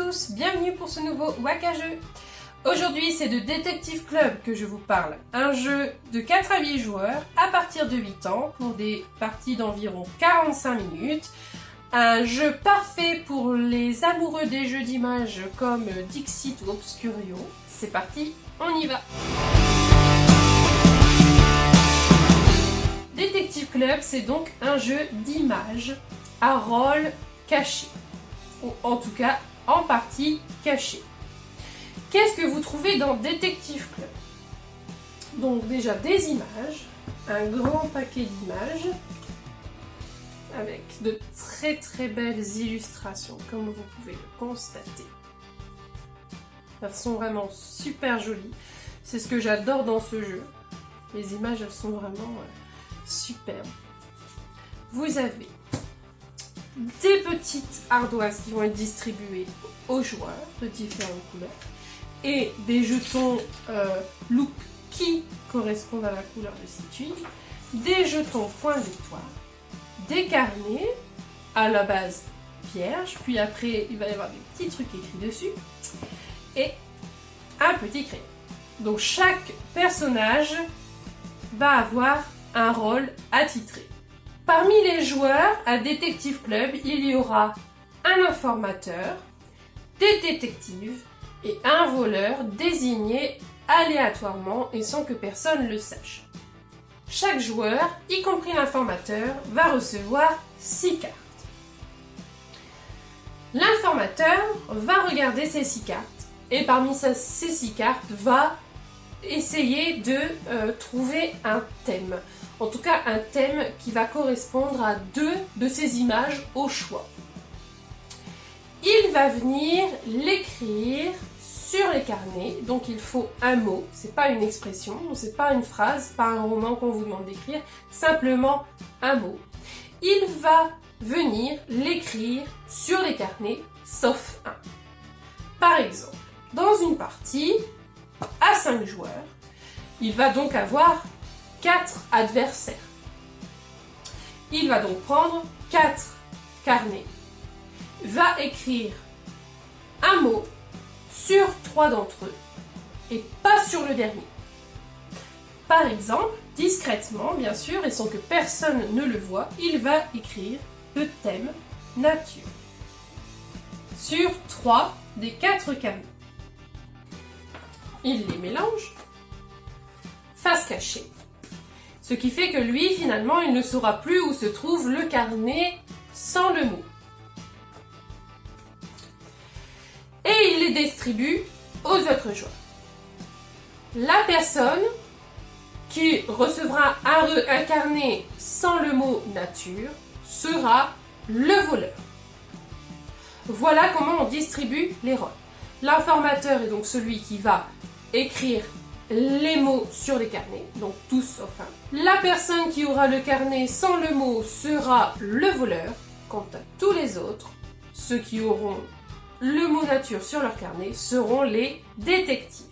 tous, bienvenue pour ce nouveau Waka Jeu. Aujourd'hui c'est de Detective Club que je vous parle, un jeu de 4 à 8 joueurs à partir de 8 ans pour des parties d'environ 45 minutes. Un jeu parfait pour les amoureux des jeux d'images comme Dixit ou Obscurio. C'est parti, on y va. Detective Club, c'est donc un jeu d'images à rôle caché, ou en tout cas en partie caché. Qu'est-ce que vous trouvez dans Detective Club? Donc déjà des images, un grand paquet d'images, avec de très belles illustrations, comme vous pouvez le constater. Elles sont vraiment super jolies, c'est ce que j'adore dans ce jeu. Les images, elles sont vraiment superbes. Vous avez des petites ardoises qui vont être distribuées aux joueurs de différentes couleurs et des jetons look qui correspondent à la couleur de cette huile, des jetons point d'étoile, des carnets à la base vierge, puis après il va y avoir des petits trucs écrits dessus et un petit crayon. Donc chaque personnage va avoir un rôle attitré. Parmi les joueurs à Detective Club, il y aura un informateur, des détectives et un voleur désigné aléatoirement et sans que personne le sache. Chaque joueur, y compris l'informateur, va recevoir 6 cartes. L'informateur va regarder ces 6 cartes et parmi ces 6 cartes va essayer de trouver un thème. En tout cas, un thème qui va correspondre à 2 de ces images au choix. Il va venir l'écrire sur les carnets, donc il faut un mot, c'est pas une expression, c'est pas une phrase, pas un roman qu'on vous demande d'écrire, simplement un mot. Il va venir l'écrire sur les carnets, sauf un. Par exemple, dans une partie à 5 joueurs, il va donc avoir 4 adversaires. Il va donc prendre 4 carnets, va écrire un mot sur 3 d'entre eux et pas sur le dernier. Par exemple, discrètement bien sûr et sans que personne ne le voie, il va écrire le thème nature sur 3 des 4 carnets. Il les mélange, face cachée. Ce qui fait que lui, finalement, il ne saura plus où se trouve le carnet sans le mot. Et il les distribue aux autres joueurs. La personne qui recevra un carnet sans le mot nature sera le voleur. Voilà comment on distribue les rôles. L'informateur est donc celui qui va écrire les mots sur les carnets, donc tous sauf un. La personne qui aura le carnet sans le mot sera le voleur. Quant à tous les autres, ceux qui auront le mot nature sur leur carnet seront les détectives.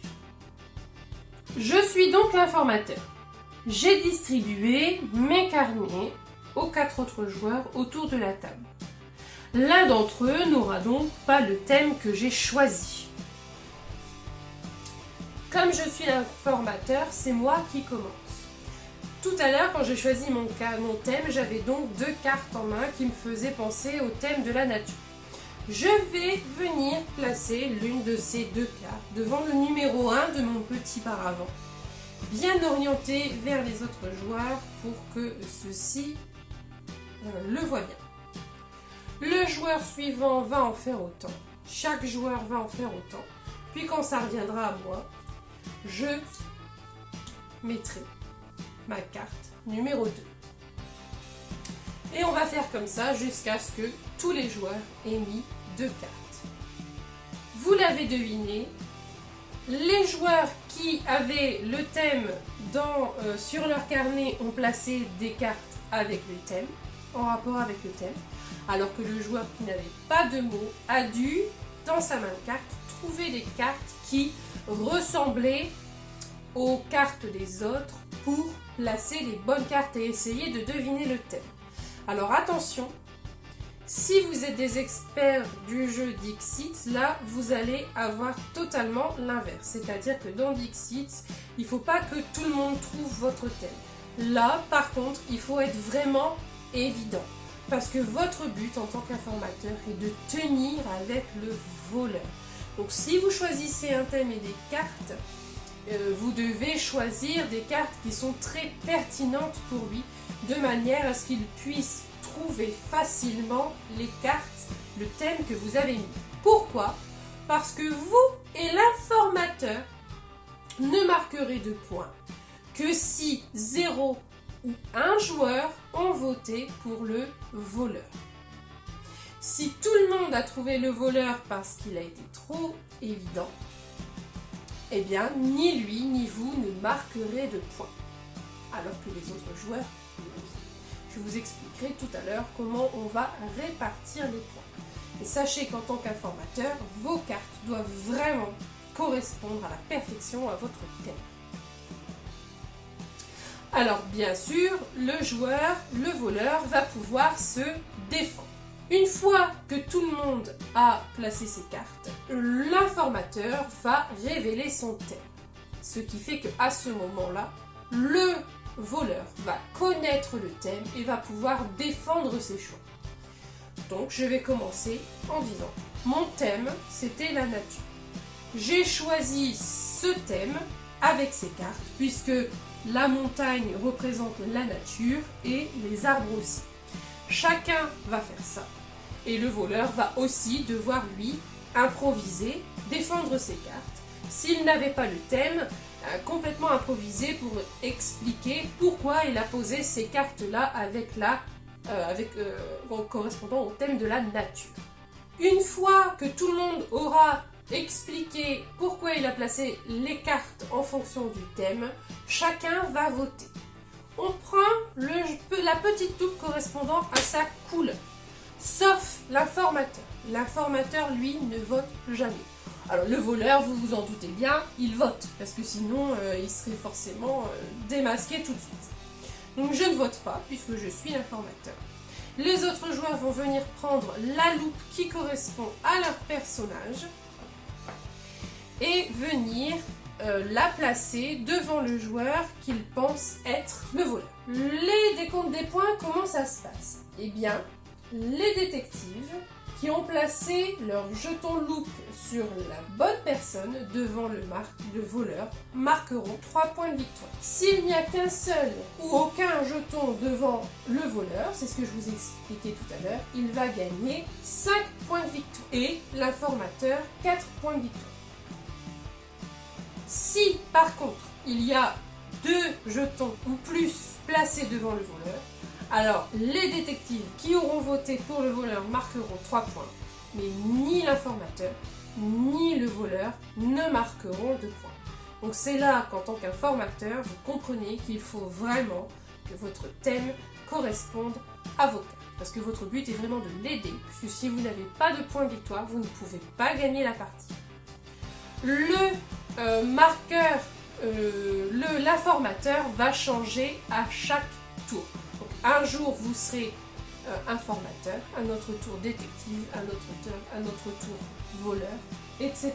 Je suis donc l'informateur. J'ai distribué mes carnets aux 4 autres joueurs autour de la table. L'un d'entre eux n'aura donc pas le thème que j'ai choisi. Comme je suis l'informateur, c'est moi qui commence. Tout à l'heure, quand j'ai choisi mon thème, j'avais donc 2 cartes en main qui me faisaient penser au thème de la nature. Je vais venir placer l'une de ces 2 cartes devant le numéro 1 de mon petit paravent, bien orienté vers les autres joueurs pour que ceux-ci le voient bien. Le joueur suivant va en faire autant. Chaque joueur va en faire autant. Puis quand ça reviendra à moi, je mettrai ma carte numéro 2. Et on va faire comme ça jusqu'à ce que tous les joueurs aient mis 2 cartes. Vous l'avez deviné, les joueurs qui avaient le thème sur leur carnet ont placé des cartes avec le thème, en rapport avec le thème, alors que le joueur qui n'avait pas de mots a dû, dans sa main de carte, trouver des cartes qui ressemblaient aux cartes des autres pour placer les bonnes cartes et essayer de deviner le thème. Alors attention, Si vous êtes des experts du jeu Dixit, là, vous allez avoir totalement l'inverse. C'est-à-dire que dans Dixit, il ne faut pas que tout le monde trouve votre thème. Là, par contre, il faut être vraiment évident. Parce que votre but en tant qu'informateur est de tenir avec le voleur. Donc si vous choisissez un thème et des cartes, vous devez choisir des cartes qui sont très pertinentes pour lui, de manière à ce qu'il puisse trouver facilement les cartes, le thème que vous avez mis. Pourquoi? Parce que vous et l'informateur ne marquerez de points que si 0 ou 1 joueur ont voté pour le voleur. Si tout le monde a trouvé le voleur parce qu'il a été trop évident, eh bien, ni lui ni vous ne marquerez de points, alors que les autres joueurs, oui. Je vous expliquerai tout à l'heure comment on va répartir les points. Et sachez qu'en tant qu'informateur, vos cartes doivent vraiment correspondre à la perfection à votre thème. Alors, bien sûr, le voleur va pouvoir se défendre. Une fois que tout le monde a placé ses cartes, l'informateur va révéler son thème. Ce qui fait qu'à ce moment-là, le voleur va connaître le thème et va pouvoir défendre ses choix. Donc je vais commencer en disant, mon thème c'était la nature. J'ai choisi ce thème avec ces cartes puisque la montagne représente la nature et les arbres aussi. Chacun va faire ça. Et le voleur va aussi devoir, lui, improviser, défendre ses cartes. S'il n'avait pas le thème, complètement improviser pour expliquer pourquoi il a posé ces cartes-là correspondant au thème de la nature. Une fois que tout le monde aura expliqué pourquoi il a placé les cartes en fonction du thème, chacun va voter. On prend la petite toupe correspondant à sa couleur. Sauf l'informateur. L'informateur, lui, ne vote jamais. Alors le voleur, vous vous en doutez bien, il vote, parce que sinon il serait forcément démasqué tout de suite. Donc je ne vote pas, puisque je suis l'informateur. Les autres joueurs vont venir prendre la loupe qui correspond à leur personnage et venir la placer devant le joueur qu'ils pensent être le voleur. Les décomptes des points, comment ça se passe? Eh bien, les détectives qui ont placé leur jeton loupe sur la bonne personne devant le voleur marqueront 3 points de victoire. S'il n'y a qu'un seul ou aucun jeton devant le voleur, c'est ce que je vous ai expliqué tout à l'heure, il va gagner 5 points de victoire et l'informateur 4 points de victoire. Si par contre il y a 2 jetons ou plus placés devant le voleur, alors les détectives qui auront voté pour le voleur marqueront 3 points, mais ni l'informateur ni le voleur ne marqueront de points. Donc c'est là qu'en tant qu'informateur, vous comprenez qu'il faut vraiment que votre thème corresponde à vos cartes. Parce que votre but est vraiment de l'aider, puisque si vous n'avez pas de points de victoire, vous ne pouvez pas gagner la partie. L'informateur va changer à chaque tour. Donc, un jour vous serez informateur, un autre tour détective, un autre tour voleur, etc.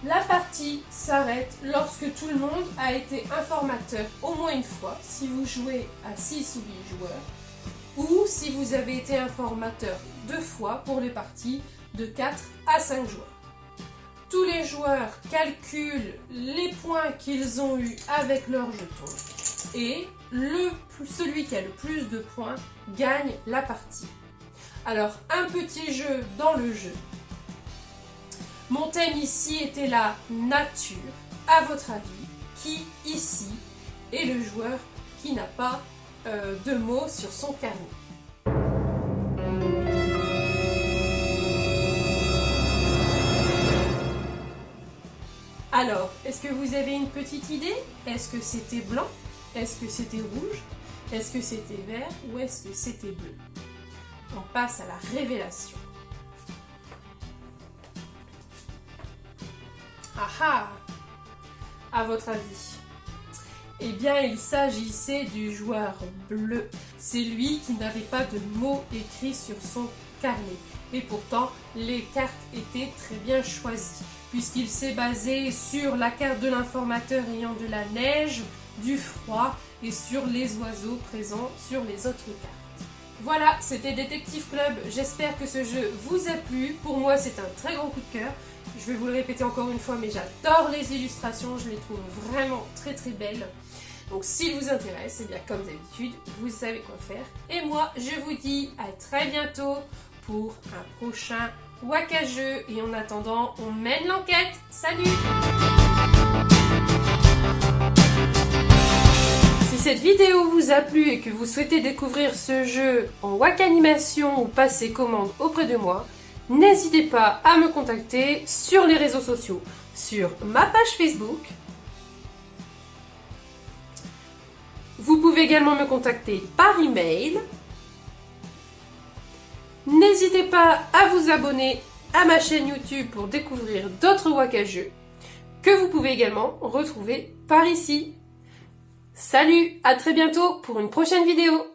La partie s'arrête lorsque tout le monde a été informateur au moins une fois, si vous jouez à 6 ou 8 joueurs, ou si vous avez été informateur 2 fois pour les parties de 4 à 5 joueurs. Tous les joueurs calculent les points qu'ils ont eus avec leur jeton et celui qui a le plus de points gagne la partie. Alors, un petit jeu dans le jeu. Mon thème ici était la nature. À votre avis, qui ici est le joueur qui n'a pas de mots sur son carnet? Alors, est-ce que vous avez une petite idée? Est-ce que c'était blanc? Est-ce que c'était rouge? Est-ce que c'était vert? Ou est-ce que c'était bleu? On passe à la révélation. Ah ah! À votre avis? Eh bien, il s'agissait du joueur bleu. C'est lui qui n'avait pas de mots écrits sur son carnet. Et pourtant, les cartes étaient très bien choisies, puisqu'il s'est basé sur la carte de l'informateur ayant de la neige, du froid et sur les oiseaux présents sur les autres cartes. Voilà, c'était Détective Club. J'espère que ce jeu vous a plu. Pour moi, c'est un très grand coup de cœur. Je vais vous le répéter encore une fois, mais j'adore les illustrations. Je les trouve vraiment très très belles. Donc s'il vous intéresse, eh bien comme d'habitude, vous savez quoi faire. Et moi, je vous dis à très bientôt pour un prochain Waka Jeu. Et en attendant, on mène l'enquête. Salut! Si cette vidéo vous a plu et que vous souhaitez découvrir ce jeu en Waka Animation ou passer commande auprès de moi, n'hésitez pas à me contacter sur les réseaux sociaux, sur ma page Facebook. Vous pouvez également me contacter par email. N'hésitez pas à vous abonner à ma chaîne YouTube pour découvrir d'autres Waka Jeux que vous pouvez également retrouver par ici. Salut, à très bientôt pour une prochaine vidéo.